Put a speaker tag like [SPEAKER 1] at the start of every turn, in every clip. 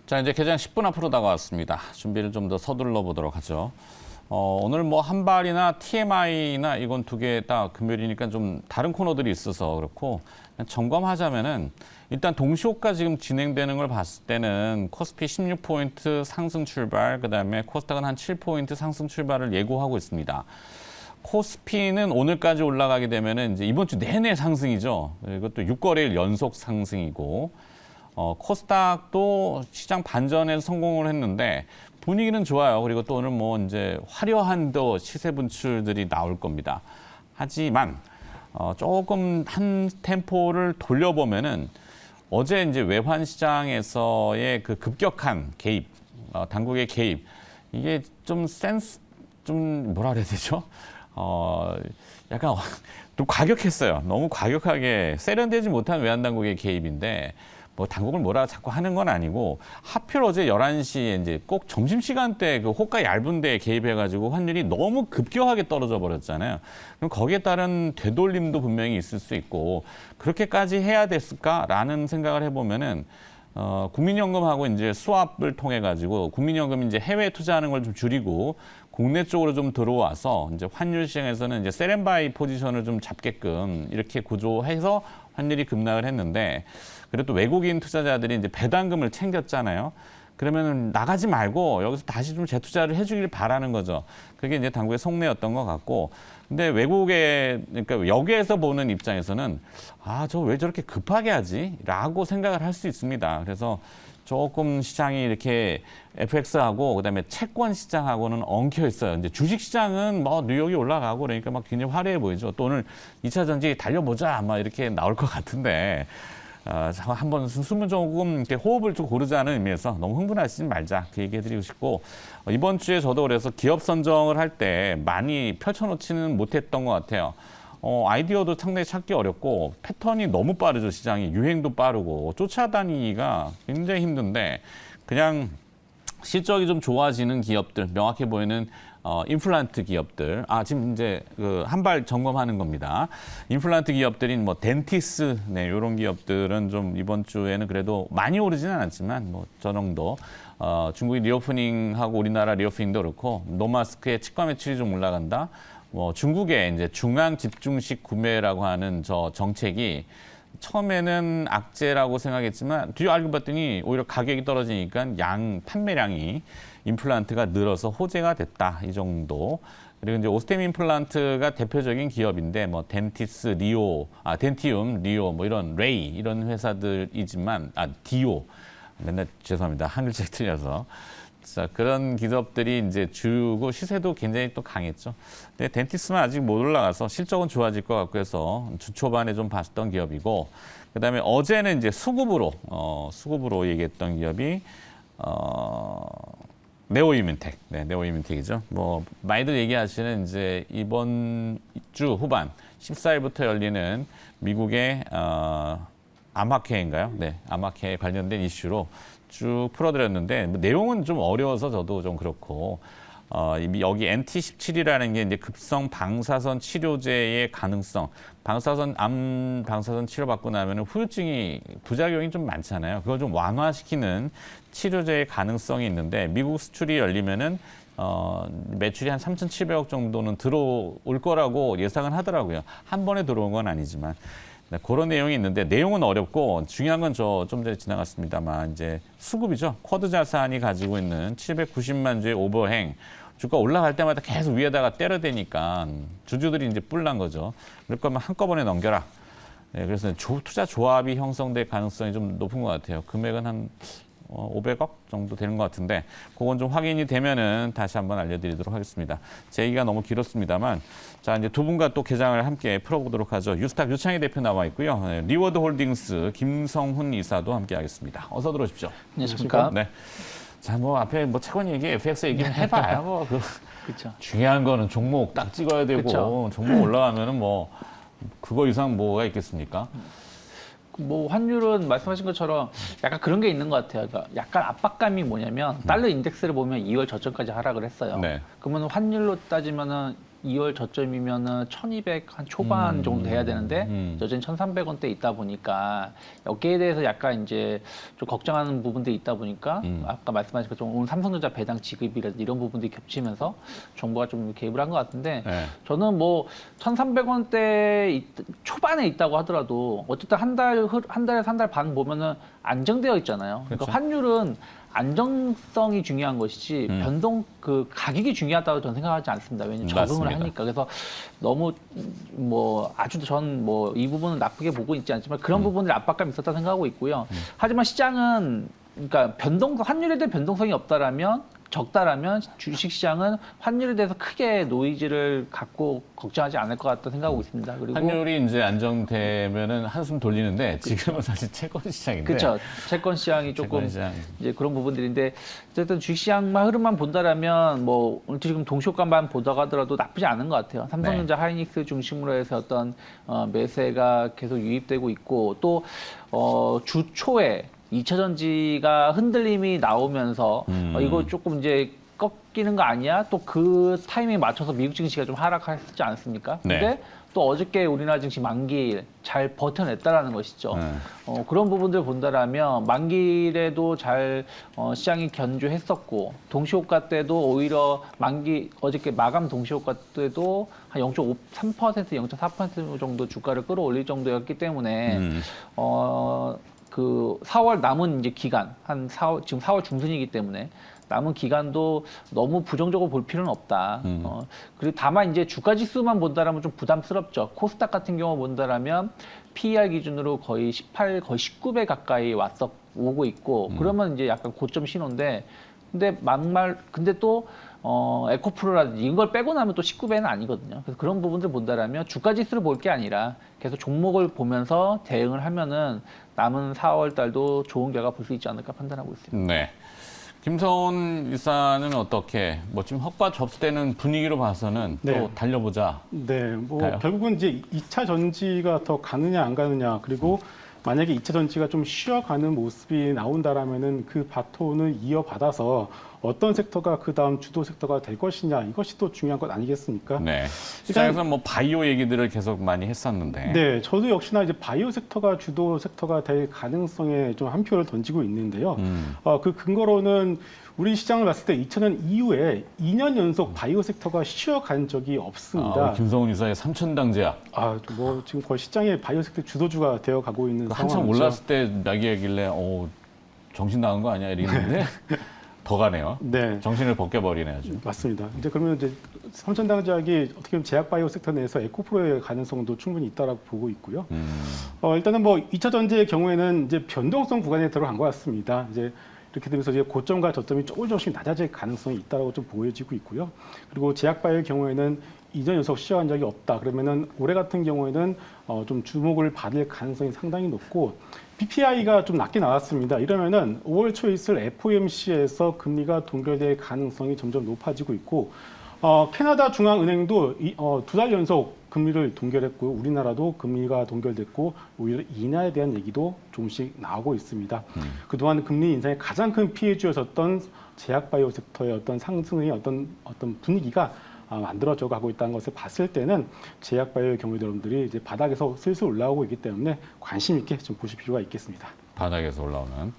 [SPEAKER 1] 자, 이제 개장 10분 앞으로 다가왔습니다. 준비를 좀 더 서둘러 보도록 하죠. 오늘 뭐 한발이나 TMI나 이건 두 개 다 금요일이니까 좀 다른 코너들이 있어서 그렇고 그냥 점검하자면은 일단 동시호가 지금 진행되는 걸 봤을 때는 코스피 16포인트 상승 출발, 그다음에 코스닥은 한 7포인트 상승 출발을 예고하고 있습니다. 코스피는 오늘까지 올라가게 되면은 이제 이번 주 내내 상승이죠. 이것도 6거래일 연속 상승이고, 코스닥도 시장 반전에서 성공을 했는데 분위기는 좋아요. 그리고 또 오늘 뭐 이제 화려한 또 시세 분출들이 나올 겁니다. 하지만 조금 한 템포를 돌려보면은 어제 이제 외환 시장에서의 그 급격한 개입, 당국의 개입, 이게 좀 좀 뭐라 그래야 되죠? 약간 좀 과격했어요. 너무 과격하게 세련되지 못한 외환 당국의 개입인데 뭐 당국을 뭐라 자꾸 하는 건 아니고 하필 어제 11시에 이제 꼭 점심시간 때 그 호가 얇은 데에 개입해가지고 환율이 너무 급격하게 떨어져 버렸잖아요. 그럼 거기에 따른 되돌림도 분명히 있을 수 있고 그렇게까지 해야 됐을까라는 생각을 해보면은 국민연금하고 이제 스왑을 통해 가지고 국민연금이 이제 해외 투자하는 걸 좀 줄이고 국내 쪽으로 좀 들어와서 이제 환율 시장에서는 이제 셀앤바이 포지션을 좀 잡게끔 이렇게 구조해서 환율이 급락을 했는데 그래도 또 외국인 투자자들이 이제 배당금을 챙겼잖아요. 그러면 나가지 말고 여기서 다시 좀 재투자를 해주길 바라는 거죠. 그게 이제 당국의 속내였던 것 같고. 근데 외국에, 그러니까 여기에서 보는 입장에서는 저 왜 저렇게 급하게 하지? 라고 생각을 할 수 있습니다. 그래서 조금 시장이 이렇게 FX하고 그다음에 채권 시장하고는 엉켜 있어요. 이제 주식 시장은 뭐 뉴욕이 올라가고 그러니까 막 굉장히 화려해 보이죠. 또 오늘 2차 전지 달려보자 막 이렇게 나올 것 같은데 한번 숨을 조금 이렇게 호흡을 좀 고르자는 의미에서 너무 흥분하시지 말자 그 얘기해드리고 싶고 이번 주에 저도 그래서 기업 선정을 할 때 많이 펼쳐놓지는 못했던 것 같아요. 아이디어도 상당히 찾기 어렵고 패턴이 너무 빠르죠. 시장이 유행도 빠르고 쫓아다니기가 굉장히 힘든데 그냥 실적이 좀 좋아지는 기업들 명확해 보이는 임플란트 기업들 지금 이제 그 한발 점검하는 겁니다. 임플란트 기업들인 뭐 덴티스 이런 기업들은 좀 이번 주에는 그래도 많이 오르지는 않았지만 뭐 저 정도 중국이 리오프닝하고 우리나라 리오프닝도 그렇고 노마스크의 치과 매출이 좀 올라간다. 뭐 중국의 이제 중앙 집중식 구매라고 하는 저 정책이 처음에는 악재라고 생각했지만 뒤에 알고 봤더니 오히려 가격이 떨어지니까 판매량이 임플란트가 늘어서 호재가 됐다 이 정도. 그리고 이제 오스템 임플란트가 대표적인 기업인데 뭐 덴티스, 덴티움, 리오 뭐 이런 레이 이런 회사들이지만 디오 맨날 죄송합니다 한글책 틀려서. 자, 그런 기업들이 이제 주고 시세도 굉장히 또 강했죠. 근데 덴티스만 아직 못 올라가서 실적은 좋아질 것 같고 해서 주 초반에 좀 봤던 기업이고, 그다음에 어제는 이제 수급으로 얘기했던 기업이 네오이민텍, 네오이민텍이죠. 뭐 많이들 얘기하시는 이제 이번 주 후반 14일부터 열리는 미국의 암학회인가요? 네, 암학회에 관련된 이슈로 쭉 풀어드렸는데 내용은 좀 어려워서 저도 좀 그렇고 여기 NT17이라는 게 이제 급성 방사선 치료제의 가능성, 암 방사선 치료받고 나면 후유증이 부작용이 좀 많잖아요. 그걸 좀 완화시키는 치료제의 가능성이 있는데 미국 수출이 열리면은 매출이 한 3,700억 정도는 들어올 거라고 예상을 하더라고요. 한 번에 들어온 건 아니지만. 네, 그런 내용이 있는데 내용은 어렵고 중요한 건 좀 전에 지나갔습니다만 이제 수급이죠. 쿼드 자산이 가지고 있는 790만 주의 오버행. 주가 올라갈 때마다 계속 위에다가 때려대니까 주주들이 이제 뿔난 거죠. 그럴 거면 한꺼번에 넘겨라. 네, 그래서 투자 조합이 형성될 가능성이 좀 높은 것 같아요. 금액은 한 500억 정도 되는 것 같은데 그건 좀 확인이 되면은 다시 한번 알려드리도록 하겠습니다. 제 얘기가 너무 길었습니다만 자 이제 두 분과 또 개장을 함께 풀어보도록 하죠. 유스탁 유창희 대표 나와 있고요. 네, 리워드 홀딩스 김성훈 이사도 함께하겠습니다. 어서 들어오십시오.
[SPEAKER 2] 안녕하십니까?
[SPEAKER 1] 네. 자 뭐 앞에 뭐 채권 얘기, FX 얘기는 해봐야 뭐
[SPEAKER 2] 그렇죠.
[SPEAKER 1] 중요한 거는 종목 딱 찍어야 되고
[SPEAKER 2] 그쵸.
[SPEAKER 1] 종목 올라가면은 뭐 그거 이상 뭐가 있겠습니까?
[SPEAKER 2] 뭐 환율은 말씀하신 것처럼 약간 그런 게 있는 것 같아요. 그러니까 약간 압박감이 뭐냐면 달러 인덱스를 보면 2월 저점까지 하락을 했어요.
[SPEAKER 1] 네.
[SPEAKER 2] 그러면 환율로 따지면은 2월 저점이면은 1,200 한 초반 정도 돼야 되는데 여전히 1,300원대 있다 보니까 여기에 대해서 약간 이제 좀 걱정하는 부분들이 있다 보니까 아까 말씀하신 것처럼 오늘 삼성전자 배당 지급이라든지 이런 부분들이 겹치면서 정부가 좀 개입을 한 것 같은데
[SPEAKER 1] 네.
[SPEAKER 2] 저는 뭐 1,300원대 초반에 있다고 하더라도 어쨌든 한 달에서 한 달 반 보면은 안정되어 있잖아요.
[SPEAKER 1] 그렇죠.
[SPEAKER 2] 그러니까 환율은 안정성이 중요한 것이지 변동 그 가격이 중요하다고 저는 생각하지 않습니다. 왜냐하면 적응을
[SPEAKER 1] 맞습니다.
[SPEAKER 2] 하니까. 그래서 너무 뭐 아주 전 뭐 이 부분은 나쁘게 보고 있지 않지만 그런 부분들이 압박감이 있었다 생각하고 있고요. 하지만 시장은 그러니까 환율에 대한 변동성이 없다라면 적다라면 주식시장은 환율에 대해서 크게 노이즈를 갖고 걱정하지 않을 것 같다 생각하고 있습니다. 그리고
[SPEAKER 1] 환율이 이제 안정되면은 한숨 돌리는데 지금은 사실 채권 시장인데.
[SPEAKER 2] 그렇죠. 채권 시장이 조금
[SPEAKER 1] 채권 시장.
[SPEAKER 2] 이제 그런 부분들인데 어쨌든 주식시장만 흐름만 본다라면 뭐 지금 동시효과만 보다가 하더라도 나쁘지 않은 것 같아요. 삼성전자, 하이닉스 중심으로 해서 어떤 매세가 계속 유입되고 있고 또 주 초에 2차 전지가 흔들림이 나오면서 이거 조금 이제 꺾이는 거 아니야? 또 그 타이밍에 맞춰서 미국 증시가 좀 하락했지 않습니까?
[SPEAKER 1] 네.
[SPEAKER 2] 근데 또 어저께 우리나라 증시 만기일 잘 버텨냈다라는 것이죠. 그런 부분들 본다라면 만기일에도 잘 시장이 견주했었고 동시효과 때도 오히려 어저께 마감 동시효과 때도 한 0.3%, 0.4% 정도 주가를 끌어올릴 정도였기 때문에 그 4월 남은 이제 기간 지금 4월 중순이기 때문에 남은 기간도 너무 부정적으로 볼 필요는 없다. 그리고 다만 이제 주가 지수만 본다라면 좀 부담스럽죠. 코스닥 같은 경우 본다라면 PER 기준으로 거의 18, 거의 19배 가까이 오고 있고 그러면 이제 약간 고점 신호인데 근데 또 에코프로라든지 이걸 빼고 나면 또 19배는 아니거든요. 그래서 그런 부분들 본다라면 주가 지수를 볼 게 아니라 계속 종목을 보면서 대응을 하면은 남은 4월 달도 좋은 결과 볼 수 있지 않을까 판단하고 있습니다.
[SPEAKER 1] 네. 김성훈 이사는 어떻게 뭐 지금 헛과 접수되는 분위기로 봐서는
[SPEAKER 3] 네.
[SPEAKER 1] 또 달려보자.
[SPEAKER 3] 네, 뭐
[SPEAKER 1] 가요?
[SPEAKER 3] 결국은 이제 2차 전지가 더 가느냐 안 가느냐 그리고 만약에 2차 전지가 좀 쉬어가는 모습이 나온다라면은 그 바톤을 이어받아서 어떤 섹터가 그 다음 주도 섹터가 될 것이냐 이것이 또 중요한 것 아니겠습니까?
[SPEAKER 1] 네. 시장에서 뭐 바이오 얘기들을 계속 많이 했었는데.
[SPEAKER 3] 네, 저도 역시나 이제 바이오 섹터가 주도 섹터가 될 가능성에 좀 한 표를 던지고 있는데요. 그 근거로는 우리 시장을 봤을 때 2000년 이후에 2년 연속 바이오 섹터가 쉬어간 적이 없습니다.
[SPEAKER 1] 김성훈 이사의 삼천당제약.
[SPEAKER 3] 뭐 지금 거의 시장의 바이오 섹터 주도주가 되어 가고 있는
[SPEAKER 1] 한참
[SPEAKER 3] 상황이죠.
[SPEAKER 1] 올랐을 때 이야기하길래 정신 나간 거 아니야 이랬는데 더 가네요.
[SPEAKER 3] 네.
[SPEAKER 1] 정신을 벗겨버리네 아주.
[SPEAKER 3] 맞습니다. 이제 그러면 이제 삼천당제약이 어떻게 보면 제약 바이오 섹터 내에서 에코프로의 가능성도 충분히 있다라고 보고 있고요. 일단은 뭐 2차 전지의 경우에는 이제 변동성 구간에 들어간 것 같습니다. 이제 이렇게 되면서 이제 고점과 저점이 조금씩 낮아질 가능성이 있다라고 좀 보여지고 있고요. 그리고 제약 바이오의 경우에는 2년 연속 시험한 적이 없다. 그러면은 올해 같은 경우에는 좀 주목을 받을 가능성이 상당히 높고 PPI가 좀 낮게 나왔습니다. 이러면은 5월 초에 있을 FOMC에서 금리가 동결될 가능성이 점점 높아지고 있고 캐나다 중앙은행도 2달 연속 금리를 동결했고 우리나라도 금리가 동결됐고 오히려 인하에 대한 얘기도 조금씩 나오고 있습니다. 그동안 금리 인상의 가장 큰 피해주였었던 제약바이오 섹터의 어떤 상승의 어떤 분위기가 만들어져 가고 있다는 것을 봤을 때는 제약바이오의 경우에 여러분들이 이제 바닥에서 슬슬 올라오고 있기 때문에 관심 있게 좀 보실 필요가 있겠습니다.
[SPEAKER 1] 바닥에서 올라오는.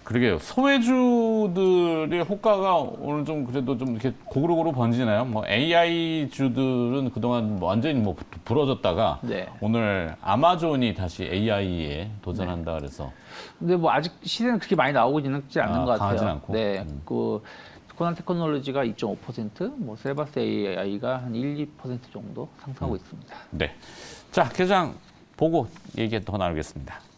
[SPEAKER 1] 그러게요. 소외주들의 호가가 오늘 좀 그래도 좀 이렇게 고루고루 번지나요? 뭐 AI 주들은 그동안 완전히 뭐 부러졌다가
[SPEAKER 2] 네.
[SPEAKER 1] 오늘 아마존이 다시 AI에 도전한다 그래서
[SPEAKER 2] 근데 뭐 아직 시세는 그렇게 많이 나오고 있지 않는 것 같아요.
[SPEAKER 1] 강하진 않고?
[SPEAKER 2] 네. 코난 테크놀로지가 2.5%, 뭐 셀바스 AI가 한 1, 2% 정도 상승하고 있습니다.
[SPEAKER 1] 네. 자, 계장 보고 얘기 더 나누겠습니다.